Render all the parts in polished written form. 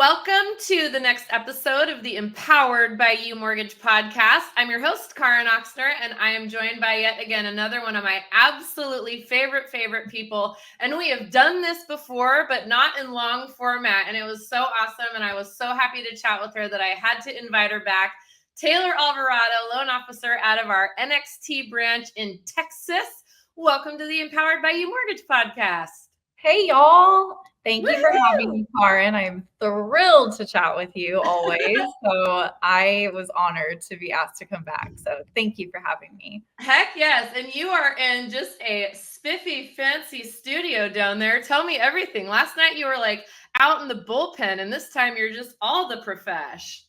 Welcome to the next episode of the Empowered by UMortgage Podcast. I'm your host, Kahren Oxner, and I am joined by yet again another one of my absolutely favorite people. And we have done this before, but not in long format. And it was so awesome. And I was so happy to chat with her that I had to invite her back. Taylor Alvarado, loan officer out of our NXT branch in Texas. Welcome to the Empowered by UMortgage Podcast. Hey, y'all. Thank you for having me, Kahren. I'm thrilled to chat with you always. So I was honored to be asked to come back. So thank you for having me. Heck yes. And you are in just a spiffy, fancy studio down there. Tell me everything. Last night you were like out in the bullpen, and this time you're just all the profesh.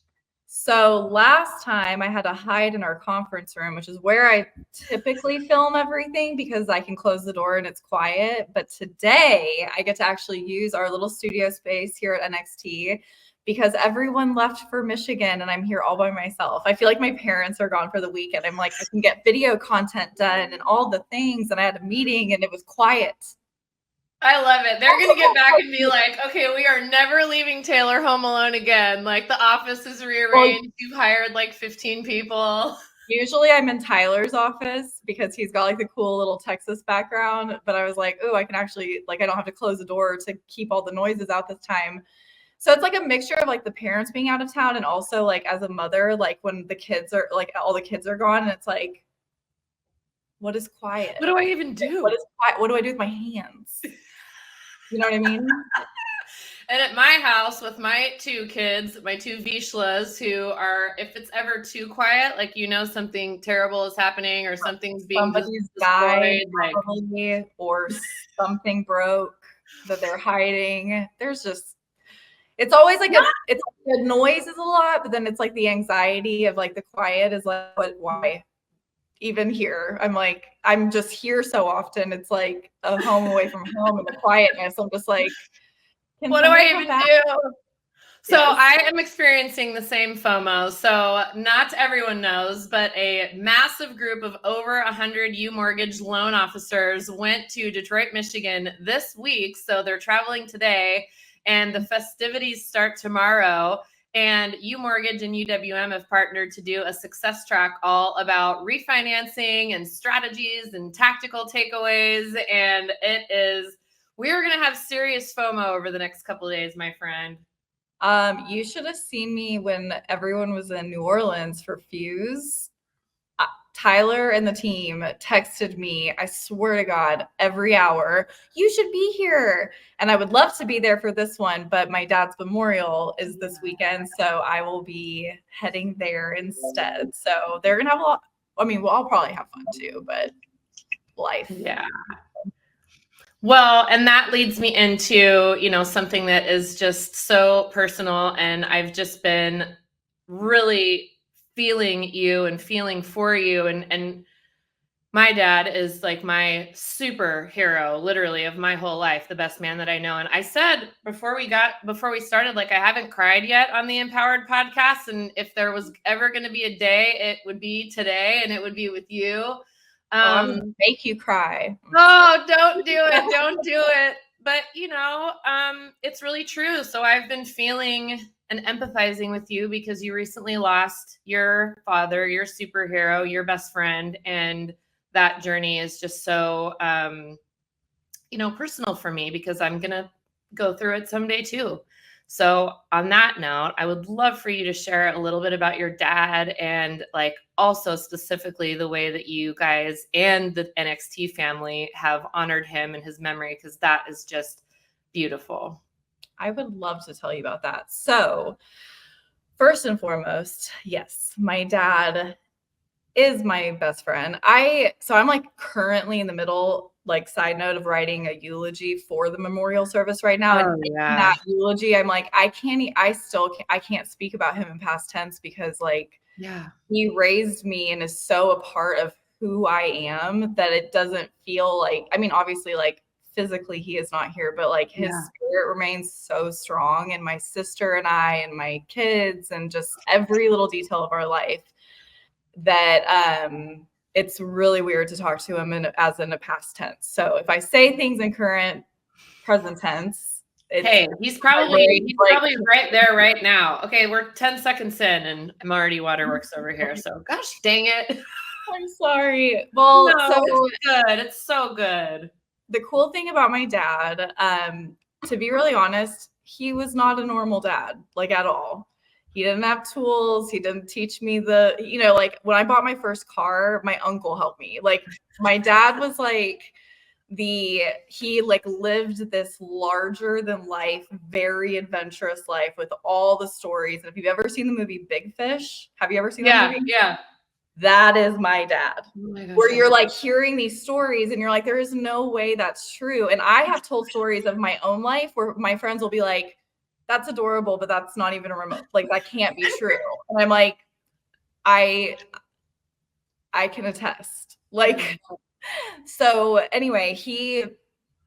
So last time I had to hide in our conference room, which is where I typically film everything because I can close the door and it's quiet. But today I get to actually use our little studio space here at NXT because everyone left for Michigan and I'm here all by myself. I feel like my parents are gone for the weekend. I'm like, I can get video content done and all the things. And I had a meeting and it was quiet. I love it. They're going to get back and be like, okay, we are never leaving Taylor home alone again. Like the office is rearranged. You've hired like 15 people. Usually I'm in Tyler's office because he's got like the cool little Texas background. But I was like, oh, I can actually, like, I don't have to close the door to keep all the noises out this time. So it's like a mixture of like the parents being out of town and also like as a mother, like when the kids are like all the kids are gone and it's like, what is quiet? What do I even do? What is quiet? What do I do with my hands? You know what I mean? And at my house with my two kids, my two Vishlas, who are, if it's ever too quiet, like, you know, something terrible is happening or something's being died, like, or something broke that they're hiding. There's just, it's always like it's the noise is a lot, but then it's like the anxiety of like the quiet is like, why? Even here, I'm like, I'm just here so often. It's like a home away from home and the quietness. I'm just like, what do I even do? So yes. I am experiencing the same FOMO. So not everyone knows, but a massive group of over 100 UMortgage loan officers went to Detroit, Michigan this week. So they're traveling today and the festivities start tomorrow. And UMortgage and UWM have partnered to do a success track all about refinancing and strategies and tactical takeaways. And we're going to have serious FOMO over the next couple of days, my friend. You should have seen me when everyone was in New Orleans for Fuse. Tyler and the team texted me, I swear to God, every hour, you should be here. And I would love to be there for this one, but my dad's memorial is this weekend. So I will be heading there instead. So they're going to have a lot. I mean, well, I'll probably have fun too, but life. Yeah. Well, and that leads me into, you know, something that is just so personal. And I've just been really feeling you and feeling for you. And my dad is like my superhero, literally, of my whole life, the best man that I know. And I said before we started, like, I haven't cried yet on the Empowered Podcast. And if there was ever going to be a day, it would be today, and it would be with you. I'm gonna make you cry. Oh, don't do it. Don't do it. But, you know, it's really true. So I've been feeling and empathizing with you because you recently lost your father, your superhero, your best friend. And that journey is just so, you know, personal for me because I'm going to go through it someday too. So on that note, I would love for you to share a little bit about your dad and like also specifically the way that you guys and the NXT family have honored him and his memory, because that is just beautiful. I would love to tell you about that. So first and foremost, yes, my dad is my best friend. I'm like currently in the middle, like side note, of writing a eulogy for the memorial service right now. Oh, and yeah. That eulogy, I'm like, I can't speak about him in past tense because like, yeah, he raised me and is so a part of who I am that it doesn't feel like, I mean, obviously like physically he is not here, but like his spirit remains so strong. And my sister and I and my kids and just every little detail of our life that it's really weird to talk to him as in a past tense. So if I say things in present tense, Hey, he's probably right there right now. Okay, we're 10 seconds in and I'm already waterworks over here. So gosh dang it. I'm sorry. Well, No, so it's good. It's so good. The cool thing about my dad, to be really honest, he was not a normal dad, like at all. He didn't have tools. He didn't teach me like when I bought my first car, my uncle helped me. Like my dad was like he like lived this larger than life, very adventurous life with all the stories. And if you've ever seen the movie Big Fish, have you ever seen that movie? Yeah. That is my dad. Oh my gosh, where you're like hearing these stories and you're like, there is no way that's true. And I have told stories of my own life where my friends will be like, that's adorable, but that's not even a remote. Like that can't be true. And I'm like, I can attest. Like, so anyway, he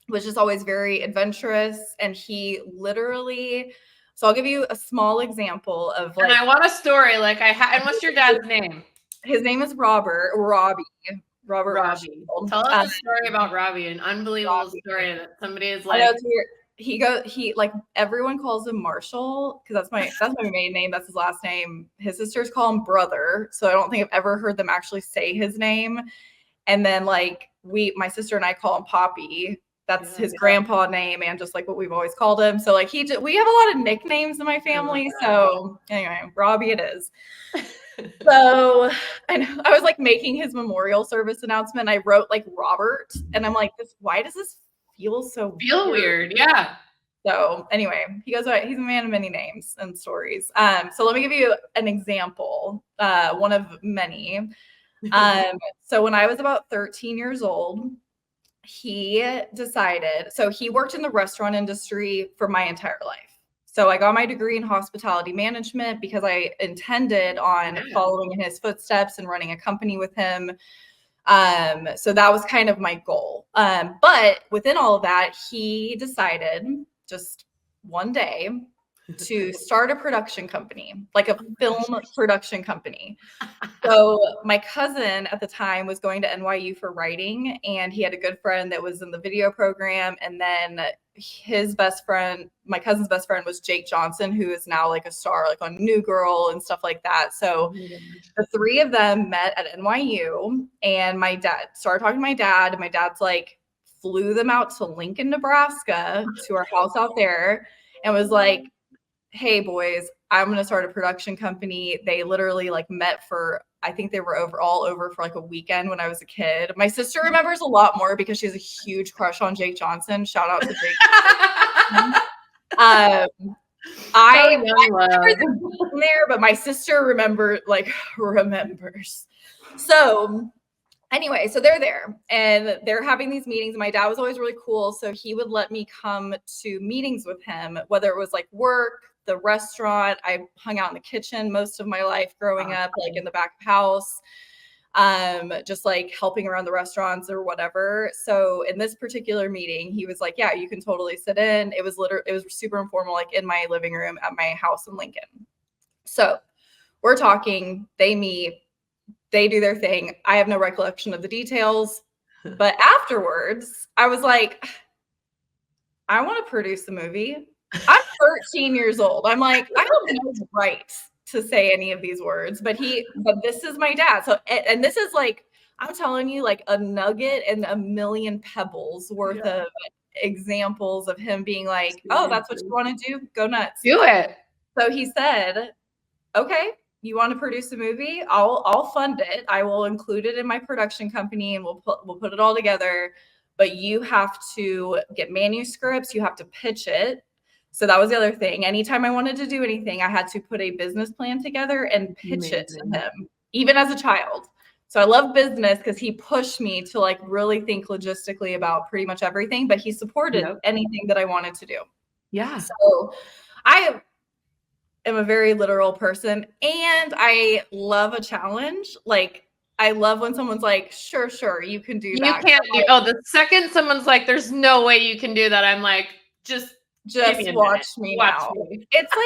was just always very adventurous and he literally, so I'll give you a small example of like. And I want a story like and what's your dad's name? His name is Robbie. Robbie. Tell us a story about Robbie, an unbelievable story that somebody is like. He like everyone calls him Marshall because that's my maiden name. That's his last name. His sisters call him brother, so I don't think I've ever heard them actually say his name. And then like my sister and I call him Poppy. That's his grandpa name and just like what we've always called him. So like we have a lot of nicknames in my family. So anyway, Robbie it is. So and I was like making his memorial service announcement. I wrote like Robert and I'm like, why does this feel weird? Yeah. So anyway, he's a man of many names and stories. So let me give you an example, one of many. So when I was about 13 years old, he decided, so he worked in the restaurant industry for my entire life. So I got my degree in hospitality management because I intended on following in his footsteps and running a company with him. So that was kind of my goal. But within all of that, he decided just one day to start a production company, like a film production company. So my cousin at the time was going to NYU for writing, and he had a good friend that was in the video program. And then his best friend, my cousin's best friend, was Jake Johnson, who is now like a star, like on New Girl and stuff like that. So the three of them met at NYU, and my dad started talking to my dad, and my dad's like flew them out to Lincoln, Nebraska, to our house out there, and was like, hey boys, I'm going to start a production company. They literally like met for, I think they were all over for like a weekend when I was a kid. My sister remembers a lot more because she has a huge crush on Jake Johnson. Shout out to Jake. I remember there, but my sister remembers. So anyway, so they're there and they're having these meetings. My dad was always really cool. So he would let me come to meetings with him, whether it was like work, the restaurant. I hung out in the kitchen most of my life growing up, like in the back of house, just like helping around the restaurants or whatever. So in this particular meeting, he was like, yeah, you can totally sit in. It was super informal, like in my living room at my house in Lincoln. So we're talking, they meet, they do their thing. I have no recollection of the details, but afterwards I was like, I want to produce a movie. I'm 13 years old. I'm like, I don't know the right to say any of these words, but this is my dad. So, and this is like, I'm telling you, like a nugget and a million pebbles worth of examples of him being like, oh, that's what you want to do? Go nuts. Do it. So he said, okay, you want to produce a movie? I'll fund it. I will include it in my production company and we'll put it all together. But you have to get manuscripts. You have to pitch it. So that was the other thing. Anytime I wanted to do anything, I had to put a business plan together and pitch it to him, even as a child. So I love business because he pushed me to like really think logistically about pretty much everything, but he supported anything that I wanted to do. Yeah. So I am a very literal person and I love a challenge. Like I love when someone's like, sure, you can do that. You can't do, the second someone's like, there's no way you can do that. I'm like, just watch me now. It's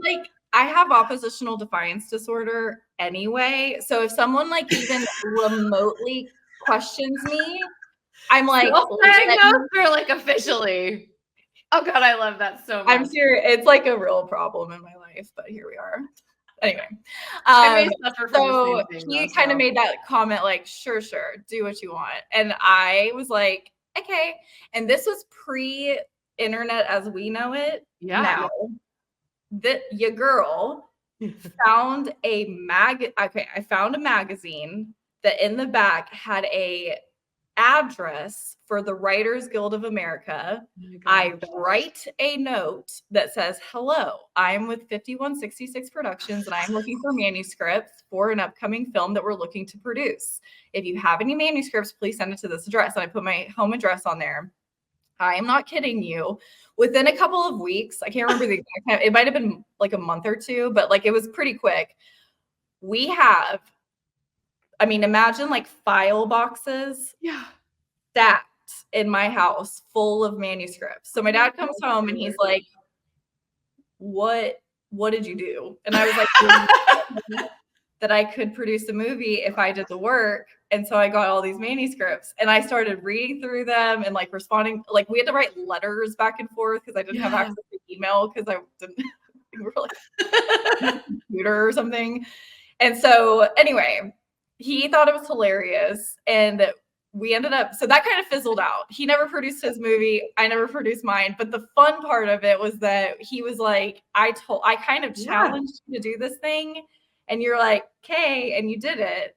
like I have oppositional defiance disorder anyway. So if someone like even remotely questions me, I'm like, self-diagnosed or like officially? Oh God, I love that so much. I'm serious. It's like a real problem in my life, but here we are. Anyway, I may suffer from the so same thing, he though, kind of so. made that comment like, sure, do what you want. And I was like, okay. And this was pre-internet as we know it. Yeah. Now, that your girl found I found a magazine that in the back had a address for the Writers Guild of America. I write a note that says, hello, I'm with 5166 Productions and I'm looking for manuscripts for an upcoming film that we're looking to produce. If you have any manuscripts, please send it to this address. And I put my home address on there. I am not kidding you. Within a couple of weeks, I can't remember the exact time, it might have been like a month or two, but like it was pretty quick. We have, I mean, imagine like file boxes stacked in my house full of manuscripts. So my dad comes home and he's like, what did you do? And I was like, that I could produce a movie if I did the work. And so I got all these manuscripts and I started reading through them and like responding. Like we had to write letters back and forth because I didn't have access to email because I didn't we were like computer or something. And so anyway, he thought it was hilarious. And we ended up, so that kind of fizzled out. He never produced his movie. I never produced mine. But the fun part of it was that he was like, I kind of challenged you to do this thing. And you're like, okay, and you did it.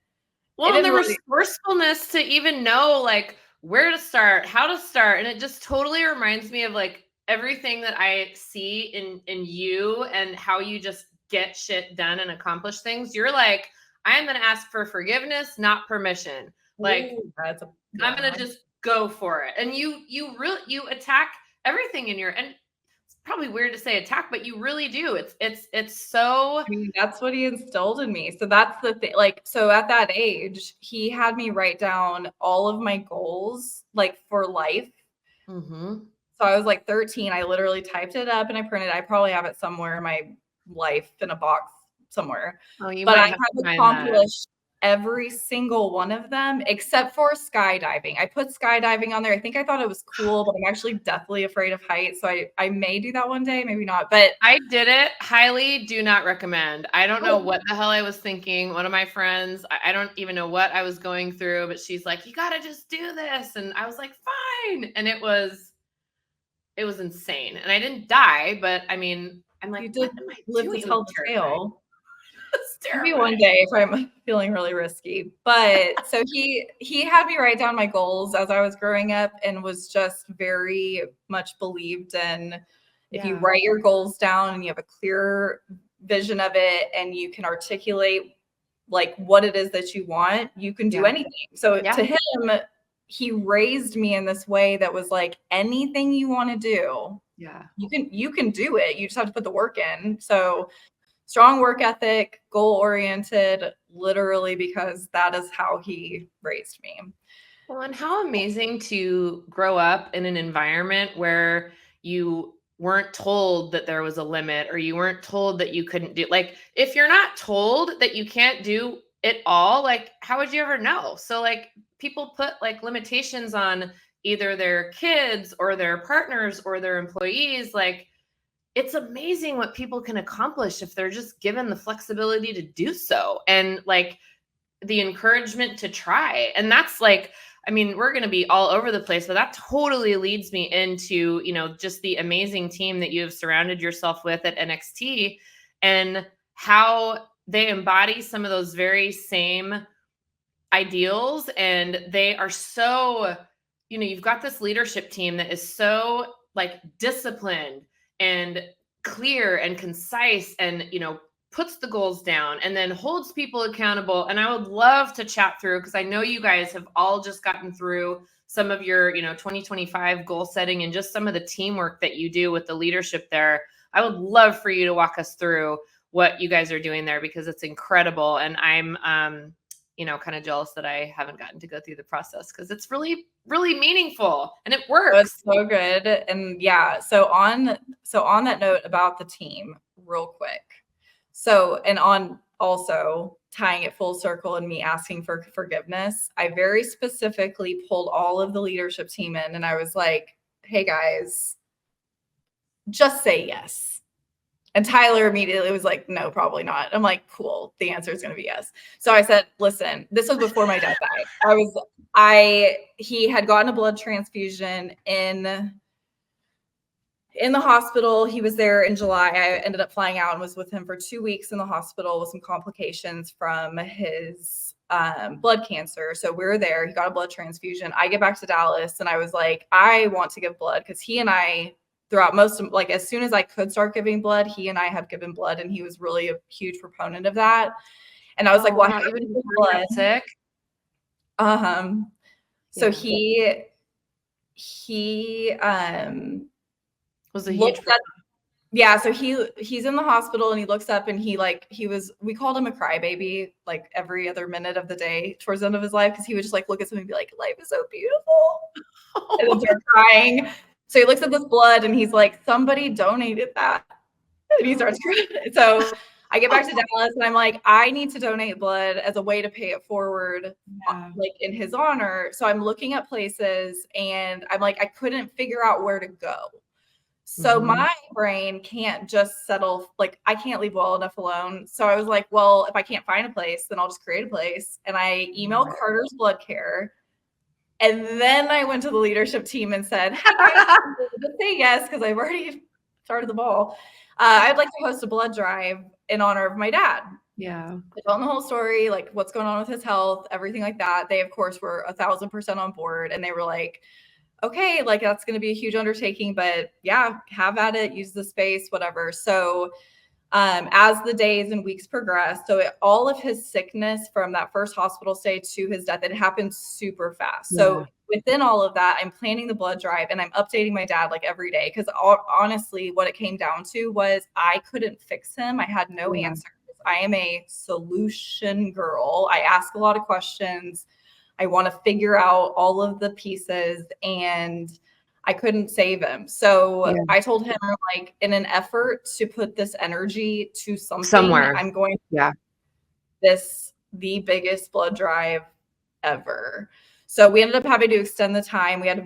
Well, and the resourcefulness to even know like where to start, how to start. And it just totally reminds me of like everything that I see in you and how you just get shit done and accomplish things. You're like, I am going to ask for forgiveness, not permission. Like, I'm going to just go for it. And you attack everything in your, and it's probably weird to say attack, but you really do. It's so. I mean, that's what he instilled in me. So that's the thing. Like, so at that age, he had me write down all of my goals, like for life. Mm-hmm. So I was like 13. I literally typed it up and I printed it. I probably have it somewhere in my life in a box somewhere. Oh, you but might I have have accomplished every single one of them except for skydiving. I put skydiving on there. I think I thought it was cool, but I'm actually deathly afraid of heights. So I may do that one day, maybe not. But I did it. Highly do not recommend. I don't know what the hell I was thinking. One of my friends, I don't even know what I was going through, but she's like, you got to just do this. And I was like, fine. And it was insane. And I didn't die, but I mean, I'm like, you did live to tell the tale. Maybe one day if I'm feeling really risky. But so he had me write down my goals as I was growing up and was just very much believed in if you write your goals down and you have a clear vision of it and you can articulate like what it is that you want, you can do anything. So to him, he raised me in this way that was like anything you want to do, you can do it. You just have to put the work in. So strong work ethic, goal-oriented, literally because that is how he raised me. Well, and how amazing to grow up in an environment where you weren't told that there was a limit or you weren't told that you couldn't do, like, if you're not told that you can't do it all, like, how would you ever know? So like people put like limitations on either their kids or their partners or their employees. Like, it's amazing what people can accomplish if they're just given the flexibility to do so and like the encouragement to try. And that's like, I mean, we're going to be all over the place, but that totally leads me into, you know, just the amazing team that you have surrounded yourself with at NXT and how they embody some of those very same ideals. And they are so, you know, you've got this leadership team that is so like disciplined and clear and concise and, you know, puts the goals down and then holds people accountable. And I would love to chat through, because I know you guys have all just gotten through some of your, you know, 2025 goal setting and just some of the teamwork that you do with the leadership there. I would love for you to walk us through what you guys are doing there, because it's incredible. And I'm, you know, kind of jealous that I haven't gotten to go through the process, because it's really, really meaningful and it works. It's so good. And yeah, so on that note about the team real quick. So, and on also tying it full circle and me asking for forgiveness, I very specifically pulled all of the leadership team in and I was like, hey guys, just say yes. And Tyler immediately was like, no, probably not. I'm like, cool. The answer is going to be yes. So I said, listen, this was before my dad died. He had gotten a blood transfusion in the hospital. He was there in July. I ended up flying out and was with him for 2 weeks in the hospital with some complications from his blood cancer. So we were there. He got a blood transfusion. I get back to Dallas and I was like, I want to give blood because he and I, throughout most of, like, as soon as I could start giving blood, he and I have given blood, and he was really a huge proponent of that. And I was like, well, I haven't given blood. Sick. So he was a huge so he's in the hospital and he looks up and we called him a crybaby like every other minute of the day towards the end of his life, because he would just like look at something and be like, life is so beautiful, and then start crying. So he looks at this blood and he's like, somebody donated that, and he starts crying. So I get back to Dallas and I'm like, I need to donate blood as a way to pay it forward, like in his honor. So I'm looking at places and I'm like, I couldn't figure out where to go. So my brain can't just settle, like I can't leave well enough alone. So I was like, well, if I can't find a place, then I'll just create a place. And I emailed Carter's Blood Care. And then I went to the leadership team and said, hey, say yes, because I've already started the ball. I'd like to host a blood drive in honor of my dad. Yeah. I told them the whole story, like what's going on with his health, everything like that. They, of course, were 1,000% on board. And they were like, okay, like that's going to be a huge undertaking, but yeah, have at it, use the space, whatever. So as the days and weeks progressed, all of his sickness from that first hospital stay to his death, it happened super fast. Yeah. So within all of that, I'm planning the blood drive and I'm updating my dad like every day. Because honestly, what it came down to was I couldn't fix him. I had no answers. I am a solution girl. I ask a lot of questions. I want to figure out all of the pieces, and I couldn't save him. So I told him, like, in an effort to put this energy to somewhere, I'm going to the biggest blood drive ever. So we ended up having to extend the time. We had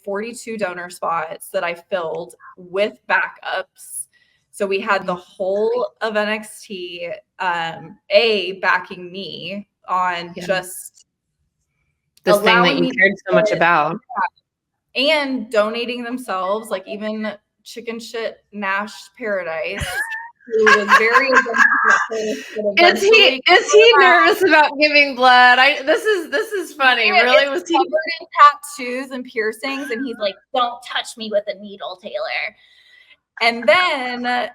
42 donor spots that I filled with backups. So we had the whole of NXT backing me on just this thing that you cared so much about. And donating themselves, like even Chicken Shit Nash Paradise, who was very Is he nervous about giving blood? This is funny. Really, was he covered in tattoos and piercings? And he's like, "Don't touch me with a needle, Taylor." And then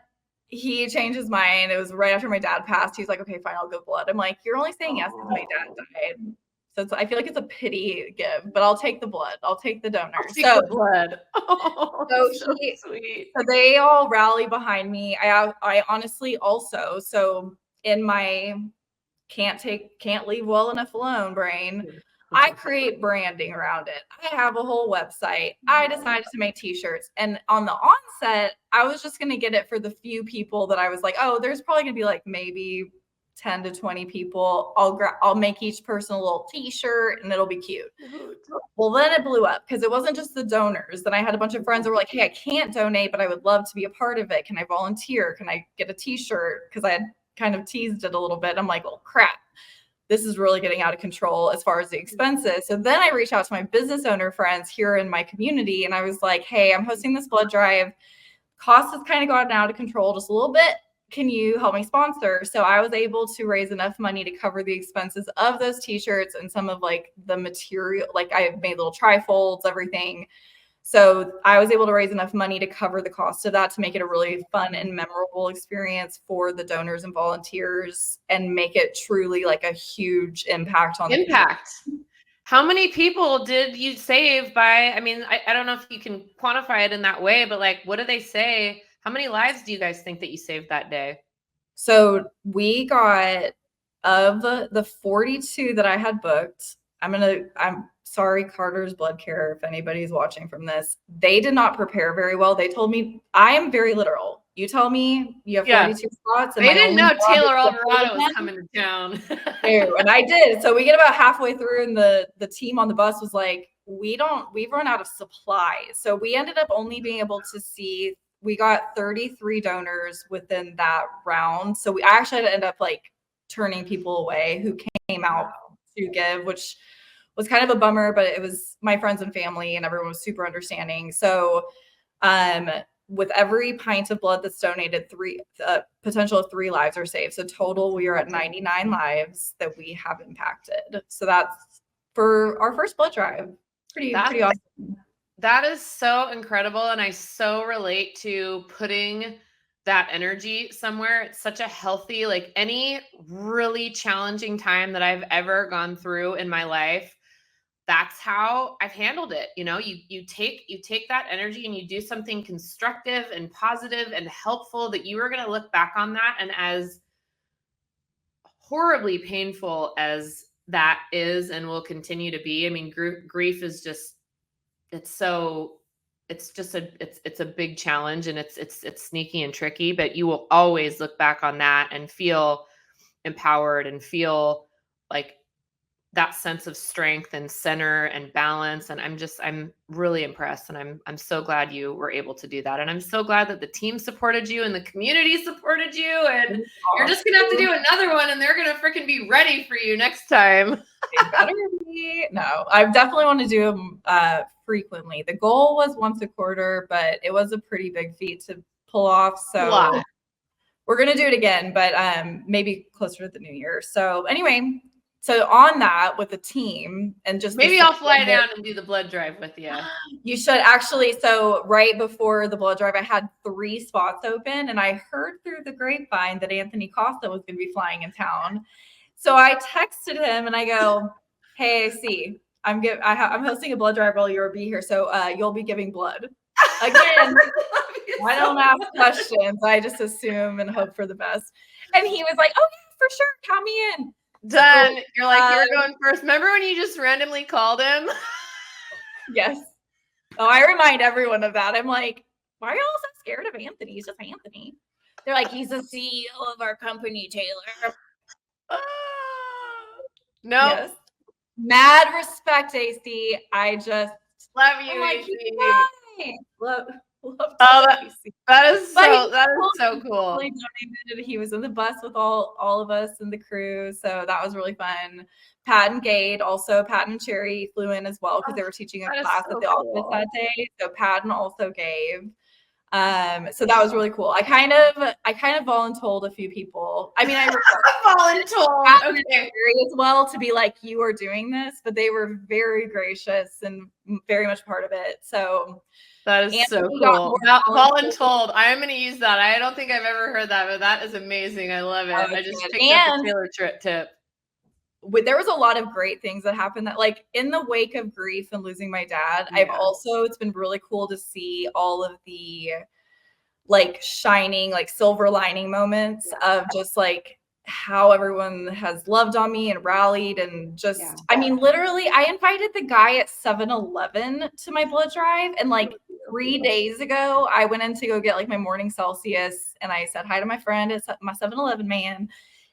he changed his mind. It was right after my dad passed. He's like, "Okay, fine, I'll give blood." I'm like, "You're only saying yes because my dad died." So I feel like it's a pity give, but I'll take the blood. I'll take the donor. The blood. Oh, so sweet. So they all rally behind me. I honestly also, so in my can't leave well enough alone brain, I create branding around it. I have a whole website. I decided to make t-shirts. And on the onset, I was just going to get it for the few people that I was like, oh, there's probably going to be like maybe 10 to 20 people. I'll make each person a little t-shirt and it'll be cute. Well, then it blew up because it wasn't just the donors. Then I had a bunch of friends that were like, hey, I can't donate, but I would love to be a part of it. Can I volunteer? Can I get a t-shirt? Because I had kind of teased it a little bit. I'm like, well, crap. This is really getting out of control as far as the expenses. So then I reached out to my business owner friends here in my community. And I was like, hey, I'm hosting this blood drive. Cost has kind of gotten out of control just a little bit. Can you help me sponsor? So I was able to raise enough money to cover the expenses of those t-shirts and some of like the material, like I made little trifolds, everything. So I was able to raise enough money to cover the cost of that to make it a really fun and memorable experience for the donors and volunteers and make it truly like a huge impact on the community. How many people did you save by, I mean, I don't know if you can quantify it in that way, but like, what do they say? How many lives do you guys think that you saved that day? So we got, of the 42 that I had booked, I'm sorry, Carter's Blood Care, if anybody's watching from this, they did not prepare very well. They told me, I am very literal. You tell me you have 42 spots. And they didn't know Taylor Alvarado was coming to town. And I did. So we get about halfway through and the team on the bus was like, we've run out of supplies. So we ended up only being able to see we got 33 donors within that round. So I actually had to end up like turning people away who came out to give, which was kind of a bummer, but it was my friends and family and everyone was super understanding. So with every pint of blood that's donated, potential of 3 lives are saved. So total, we are at 99 lives that we have impacted. So that's for our first blood drive. Pretty awesome. That is so incredible. And I so relate to putting that energy somewhere. It's such a healthy, like any really challenging time that I've ever gone through in my life, that's how I've handled it. You know, you take that energy and you do something constructive and positive and helpful that you are going to look back on that. And as horribly painful as that is and will continue to be, I mean, grief is just, it's a big challenge, and it's sneaky and tricky, but you will always look back on that and feel empowered and feel like that sense of strength and center and balance. And I'm really impressed. And I'm so glad you were able to do that. And I'm so glad that the team supported you and the community supported you. And you're just going to have to do another one, and they're going to freaking be ready for you next time. They better be. No, I definitely want to do them frequently. The goal was once a quarter, but it was a pretty big feat to pull off. So we're going to do it again, but maybe closer to the new year. So anyway, so on that with the team and just maybe I'll fly down and do the blood drive with you. You should actually. So right before the blood drive, I had 3 spots open, and I heard through the grapevine that Anthony Costa was going to be flying in town. So I texted him and I go, "Hey, I see I'm hosting a blood drive while you'll be here. So you'll be giving blood." Again, I don't ask questions. I just assume and hope for the best. And he was like, "Oh yeah, for sure. Count me in." Done. You're like, you're going first. Remember when you just randomly called him? Yes. Oh, I remind everyone of that. I'm like, why are y'all so scared of Anthony? He's just Anthony. They're like, he's the CEO of our company, Taylor. No. Yes. Mad respect, AC. I just love you, like, AC. Love that is so cool. He was in the bus with all of us in the crew, so that was really fun. Pat and Gade, also Pat and Cherry flew in as well because they were teaching a class at the office that day. So Patton also gave. So that was really cool. I kind of voluntold a few people. I mean, I voluntold as well to be like, you are doing this, but they were very gracious and very much part of it. So that is so cool. Voluntold. I am going to use that. I don't think I've ever heard that, but that is amazing. I love it. I just picked up the Taylor tip. There was a lot of great things that happened that, like, in the wake of grief and losing my dad, it's been really cool to see all of the like shining, like silver lining moments of just like how everyone has loved on me and rallied and just, I mean, literally I invited the guy at 7-Eleven to my blood drive. And like 3 days ago, I went in to go get like my morning Celsius and I said hi to my friend at my 7-Eleven man.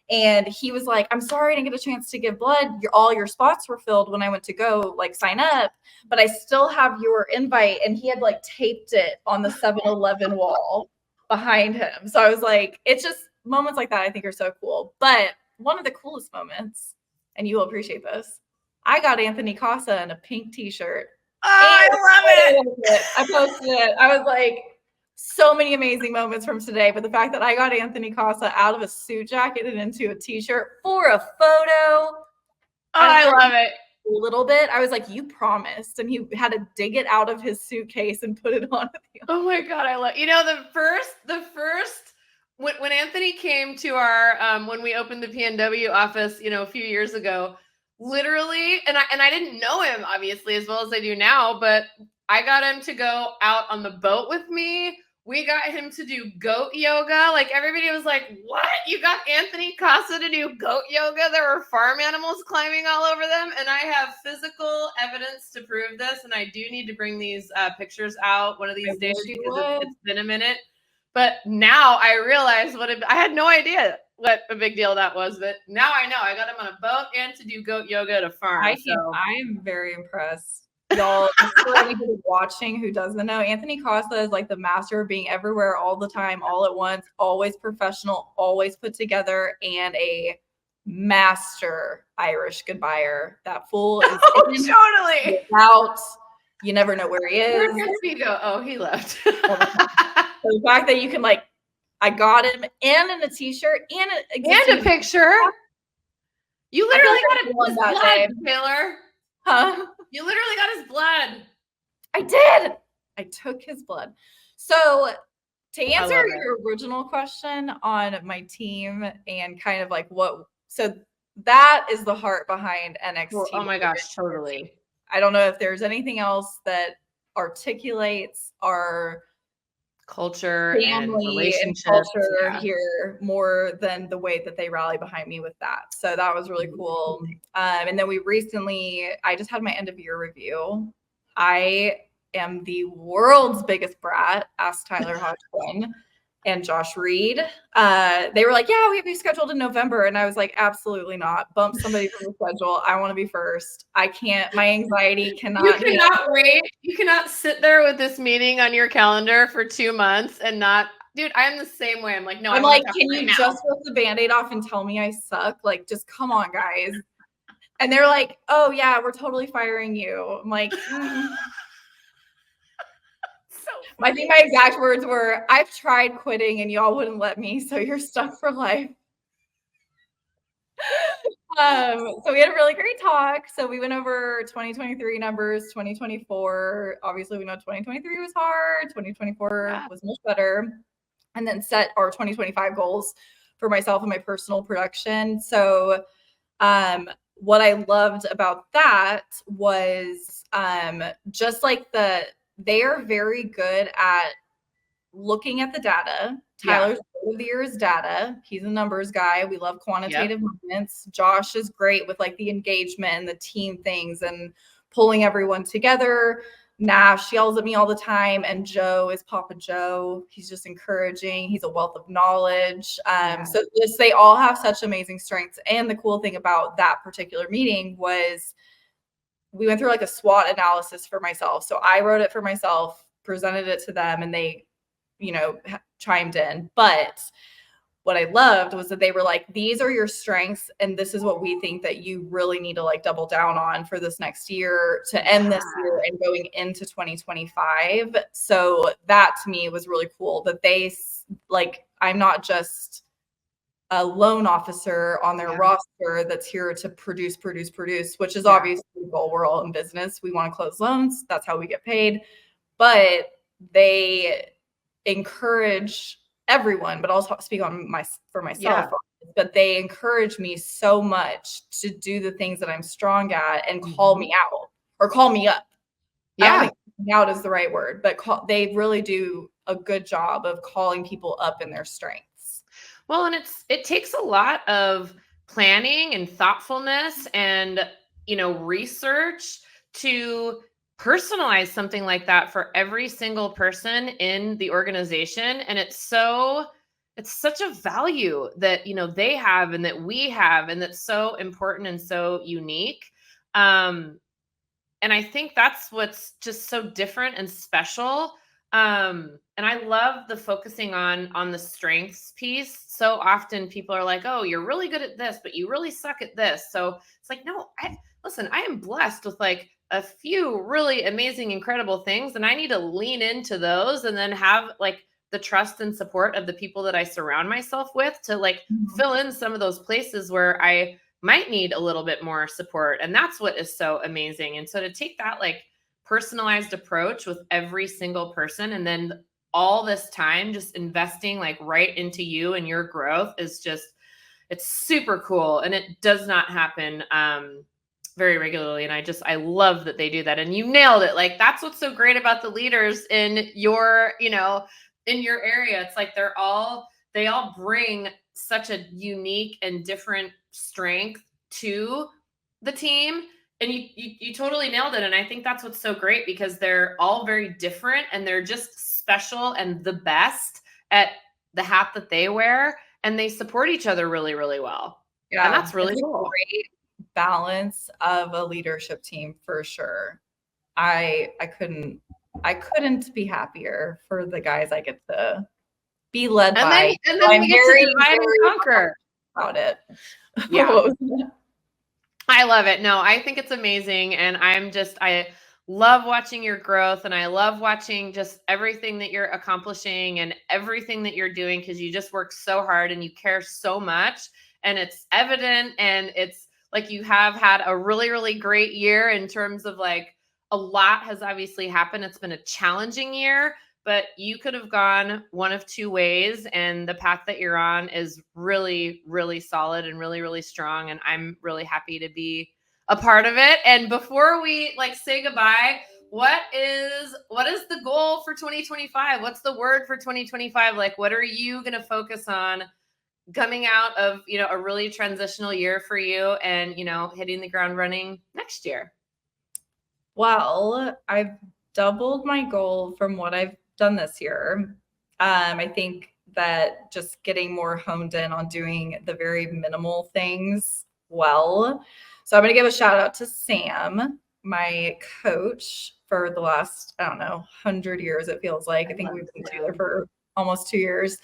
And he was like, "I'm sorry I didn't get a chance to give blood. All your spots were filled when I went to go like sign up, but I still have your invite." And he had like taped it on the 7-Eleven wall behind him. So I was like, it's just moments like that I think are so cool. But one of the coolest moments, and you will appreciate this, I got Anthony Costa in a pink t-shirt. Oh, I love it. I posted it. I was like, so many amazing moments from today, but the fact that I got Anthony Costa out of a suit jacket and into a t-shirt for a photo. I love it. A little bit. I was like, you promised. And he had to dig it out of his suitcase and put it on. Oh my God. I love, the first, when Anthony came to our, when we opened the PNW office, a few years ago, literally, and I didn't know him obviously as well as I do now, but I got him to go out on the boat with me. We got him to do goat yoga. Like everybody was like, "What? You got Anthony Costa to do goat yoga?" There were farm animals climbing all over them. And I have physical evidence to prove this. And I do need to bring these pictures out one of these days because it's been a minute. But now I realize I had no idea what a big deal that was. But now I know. I got him on a boat and to do goat yoga at a farm. I am very impressed. Y'all, just for anybody watching who doesn't know, Anthony Costa is like the master of being everywhere all the time, all at once, always professional, always put together, and a master Irish goodbyer. That fool is totally out. You never know where he is. Where did he go? Oh, he left. So the fact that you can like, I got him and in a t-shirt and a picture. You literally got his blood, Taylor. Huh? You literally got his blood. I did. I took his blood. So to answer your original question on my team and kind of like so that is the heart behind NXT. Oh my gosh, totally. I don't know if there's anything else that articulates our culture and relationships and culture here more than the way that they rally behind me with that. So that was really cool. And then I just had my end of year review. I am the world's biggest brat, asked Tyler Hodgson and Josh Reed. They were like, yeah, we have you scheduled in November. And I was like, absolutely not. Bump somebody from the schedule. I want to be first. I can't, my anxiety cannot. You cannot wait. You cannot sit there with this meeting on your calendar for 2 months and not, dude, I'm the same way. I'm like, no, I'm like, can you just rip the Band-Aid off and tell me I suck? Like, just come on, guys. And they're like, oh yeah, we're totally firing you. I'm like, I think my exact words were, I've tried quitting and y'all wouldn't let me, so you're stuck for life. So we had a really great talk. So we went over 2023 numbers, 2024. Obviously, we know 2023 was hard. 2024 was much better. And then set our 2025 goals for myself and my personal production. So what I loved about that was just like they are very good at looking at the data. Tyler's of the year is data. He's a numbers guy. We love quantitative movements. Josh is great with like the engagement and the team things and pulling everyone together. Nash yells at me all the time, and Joe is Papa Joe. He's just encouraging. He's a wealth of knowledge. So they all have such amazing strengths. And the cool thing about that particular meeting was we went through like a SWOT analysis for myself. So I wrote it for myself, presented it to them, and they, chimed in. But what I loved was that they were like, these are your strengths, and this is what we think that you really need to like double down on for this next year to end this year and going into 2025. So that to me was really cool that they like, I'm not just a loan officer on their roster that's here to produce, which is obviously the goal. We're all in business. We want to close loans. That's how we get paid. But they encourage everyone, but I'll speak for myself. But they encourage me so much to do the things that I'm strong at and call me out or call me up. I don't think calling out is the right word, but they really do a good job of calling people up in their strengths. Well, and it takes a lot of planning and thoughtfulness and, research to personalize something like that for every single person in the organization. And it's such a value that, they have and that we have, and that's so important and so unique. And I think that's what's just so different and special. And I love the focusing on the strengths piece. So often people are like, oh, you're really good at this, but you really suck at this. So it's like, no, I am blessed with like a few really amazing, incredible things. And I need to lean into those and then have like the trust and support of the people that I surround myself with to like fill in some of those places where I might need a little bit more support. And that's what is so amazing. And so to take that like personalized approach with every single person, and then all this time just investing like right into you and your growth is just, it's super cool. And it does not happen very regularly. And I love that they do that. And you nailed it. Like, that's what's so great about the leaders in your, in your area. It's like they all bring such a unique and different strength to the team. And you totally nailed it. And I think that's what's so great, because they're all very different and they're just special and the best at the hat that they wear, and they support each other really, really well. Yeah. And that's really cool. Great balance of a leadership team for sure. I couldn't be happier for the guys I get to be led by. And then we get to divide and conquer about it. Yeah. I love it. No, I think it's amazing. And I love watching your growth, and I love watching just everything that you're accomplishing and everything that you're doing, because you just work so hard and you care so much, and it's evident. And it's like, you have had a really, really great year in terms of like, a lot has obviously happened. It's been a challenging year, but you could have gone one of two ways, and the path that you're on is really, really solid and really, really strong. And I'm really happy to be a part of it. And before we like say goodbye, what is the goal for 2025? What's the word for 2025? Like, what are you going to focus on coming out of, a really transitional year for you, and, hitting the ground running next year? Well, I've doubled my goal from what I've done this year. I think that just getting more honed in on doing the very minimal things well. So I'm going to give a shout out to Sam, my coach for the last, 100 years, it feels like. I think we've been together for almost 2 years.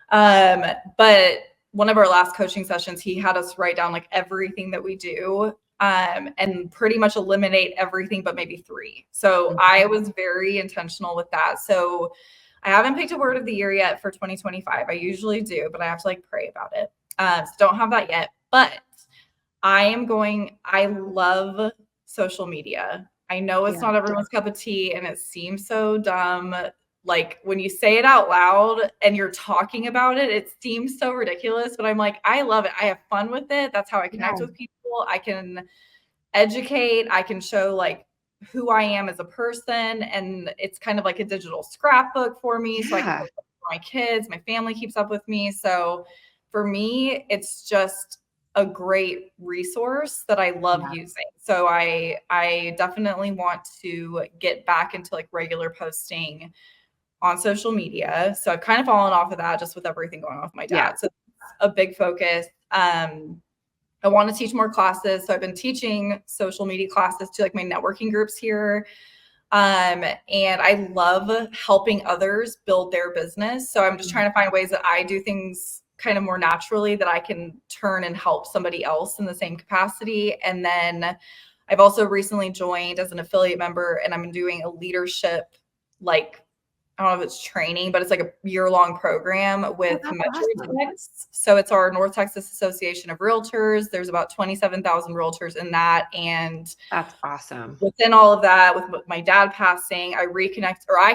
But one of our last coaching sessions, he had us write down like everything that we do, and pretty much eliminate everything but maybe 3. So I was very intentional with that. So I haven't picked a word of the year yet for 2025. I usually do, but I have to like pray about it. So don't have that yet, but I love social media. I know it's not everyone's cup of tea, and it seems so dumb. Like when you say it out loud and you're talking about it, it seems so ridiculous, but I'm like, I love it. I have fun with it. That's how I connect with people. I can educate. I can show like who I am as a person. And it's kind of like a digital scrapbook for me. So I can look up for my kids, my family keeps up with me. So for me, it's just a great resource that I love using. So I definitely want to get back into like regular posting on social media. So I've kind of fallen off of that just with everything going on with my dad. So it's a big focus. I want to teach more classes. So I've been teaching social media classes to like my networking groups here. And I love helping others build their business. So I'm just trying to find ways that I do things kind of more naturally that I can turn and help somebody else in the same capacity. And then I've also recently joined as an affiliate member, and I'm doing a leadership, like, I don't know if it's training, but it's like a year-long program with Metrics. So it's our North Texas Association of Realtors. There's about 27,000 realtors in that. And that's awesome. Within all of that, with my dad passing, I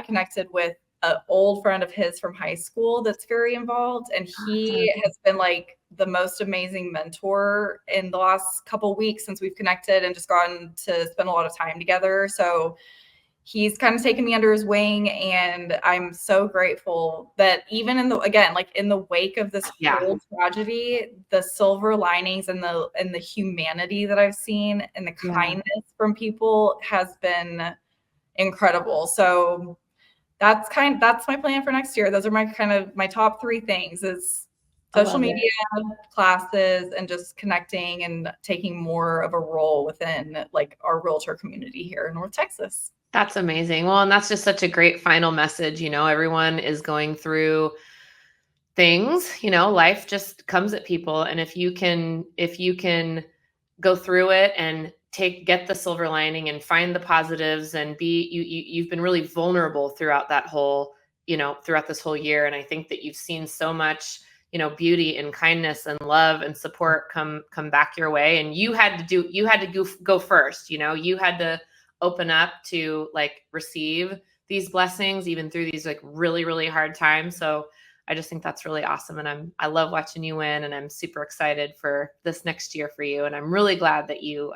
connected with an old friend of his from high school that's very involved. And he has been like the most amazing mentor in the last couple of weeks since we've connected and just gotten to spend a lot of time together. So he's kind of taken me under his wing, and I'm so grateful that even in the wake of this whole tragedy, the silver linings and the humanity that I've seen and the kindness from people has been incredible. So that's my plan for next year. Those are my top 3 things is social media, classes, and just connecting and taking more of a role within like our realtor community here in North Texas. That's amazing. Well, and that's just such a great final message. Everyone is going through things, life just comes at people. And if you can go through it and get the silver lining and find the positives and you've been really vulnerable throughout that whole, throughout this whole year. And I think that you've seen so much, beauty and kindness and love and support come back your way. And you had to go first, you had to open up to like receive these blessings even through these like really, really hard times. So I just think that's really awesome. And I love watching you win, and I'm super excited for this next year for you. And I'm really glad that you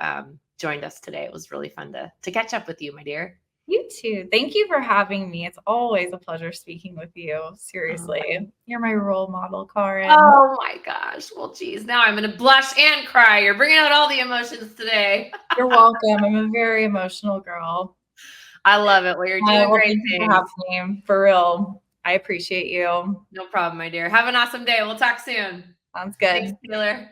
joined us today. It was really fun to catch up with you, my dear. You too. Thank you for having me. It's always a pleasure speaking with you. Seriously. You're my role model, Kahren. Oh my gosh. Well, geez, now I'm going to blush and cry. You're bringing out all the emotions today. You're welcome. I'm a very emotional girl. I love it. Well, you're doing great things. For real. I appreciate you. No problem, my dear. Have an awesome day. We'll talk soon. Sounds good. Thanks, Taylor.